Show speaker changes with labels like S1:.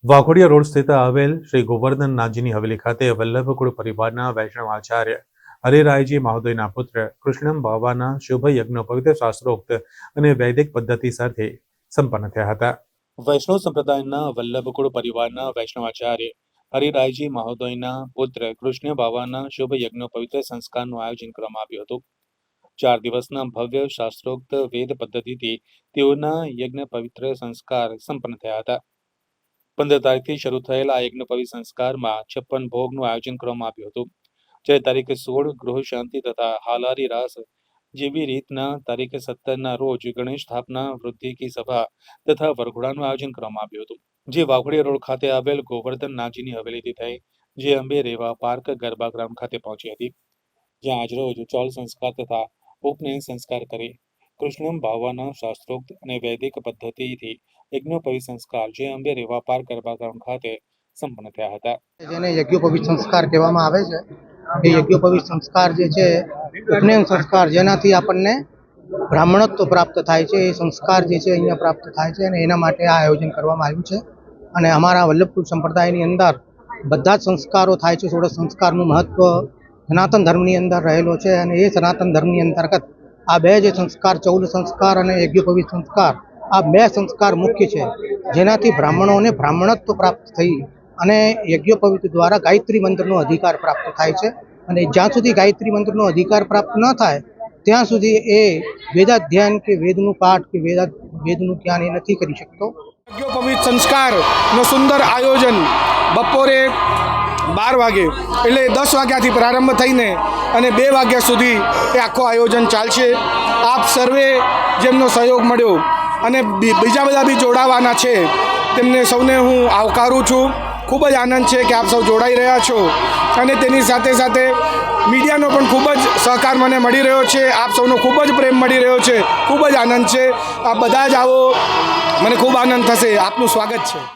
S1: Waghodia road સ્થિત આવેલ શ્રી ગોવર્ધનનાથજીની હવેલી ખાતે વલ્લભકુળ પરિવારના વૈષ્ણવ આચાર્ય હરિરાયજી મહોદયના પુત્ર કૃષ્ણમ બાવાના શુભ યજ્ઞ પવિત્ર શાસ્ત્રોક્ત અને વૈદિક પદ્ધતિ સાથે સંપન્ન થયા હતા। વૈષ્ણવ સંપ્રદાયના વલ્લભકુળ પરિવારના વૈષ્ણવાચાર્ય હરિરાયજી મહોદયના પુત્ર કૃષ્ણ બાવાના શુભ યજ્ઞ પવિત્ર સંસ્કારનું આયોજન કરવામાં આવ્યું હતું। 4 દિવસના ભવ્ય શાસ્ત્રોક્ત વેદ પદ્ધતિથી તેઓના યજ્ઞ પવિત્ર સંસ્કાર સંપન્ન થયા હતા। 15 તારીખથી શરૂ થયેલા આ યજ્ઞ પવિત્ર સંસ્કારમાં 56 ભોગનું આયોજન કરવામાં આવ્યું હતું। જ્યારે તારીખ 16 ગૃહ શાંતિ તથા હાલારી રાસ જેવી રીતના તારીખ 17ના રોજ ગણેશ સ્થાપના વૃદ્ધિ કી સભા તથા વરઘોડાનું આયોજન કરવામાં આવ્યું હતું, જે વાઘોડિયા રોડ ખાતે આવેલ ગોવર્ધનનાથજીની હવેલીથી થઈ જે અંબે રેવા પાર્ક ગરબા ગ્રાઉન્ડ ખાતે પહોંચી હતી, જ્યાં આજરોજ ચોલ સંસ્કાર તથા ઉપનયન સંસ્કાર કરી કૃષ્ણમ બાવાના શાસ્ત્રોક્ત અને વૈદિક પદ્ધતિથી યજ્ઞોપવિત સંસ્કાર જે અંબે રેવા પાર્ક ગરબા ગ્રાઉન્ડ ખાતે સંપન્ન થયા હતા।
S2: જેને યજ્ઞોપવિત સંસ્કાર કહેવામાં આવે છે, એ યજ્ઞોપવિત સંસ્કાર જે છે ઉપનયન સંસ્કાર, જેનાથી આપણને બ્રાહ્મણત્વ પ્રાપ્ત થાય છે, એ સંસ્કાર જે છે અહીંયા પ્રાપ્ત થાય છે અને એના માટે આ આયોજન કરવામાં આવ્યું છે। અને અમારા વલ્લભકુળ સંપ્રદાયની અંદર બધા જ સંસ્કારો થાય છે। 16 સંસ્કારનું મહત્વ સનાતન ધર્મની અંદર રહેલો છે અને એ સનાતન ધર્મની અંતર્ગત આ બે જે સંસ્કાર 14 સંસ્કાર અને યજ્ઞોપવિત સંસ્કાર, આ બે સંસ્કાર મુખ્ય છે, જેનાથી બ્રાહ્મણોને બ્રાહ્મણત્વ પ્રાપ્ત થઈ અને યજ્ઞોપવિત દ્વારા ગાયત્રી મંત્રનો અધિકાર પ્રાપ્ત થાય છે। અને જ્યાં સુધી ગાયત્રી મંત્રનો અધિકાર પ્રાપ્ત ન થાય ત્યાં સુધી એ વેદાધ્યયન કે વેદનું પાઠ કે વેદનું જ્ઞાન એ નથી કરી શકતો।
S3: યજ્ઞોપવિત સંસ્કારનો સુંદર આયોજન બપોરે 12 વાગે એટલે 10 વાગ્યાથી પ્રારંભ થઈને અને 2 વાગ્યા સુધી એ આખો આયોજન ચાલશે। આપ સર્વે જેમનો સહયોગ મળ્યો અને બીજા બધા બી જોડાવાના છે, તેમને સૌને હું આવકારું છું। ખૂબ જ આનંદ છે કે આપ સૌ જોડાઈ રહ્યા છો અને તેની સાથે સાથે મીડિયાનો પણ ખૂબ જ સહકાર મને મળી રહ્યો છે। આપ સૌનો ખૂબ જ પ્રેમ મળી રહ્યો છે, ખૂબ જ આનંદ છે। આપ બધા જ આવો, મને ખૂબ આનંદ થશે। આપનું સ્વાગત છે।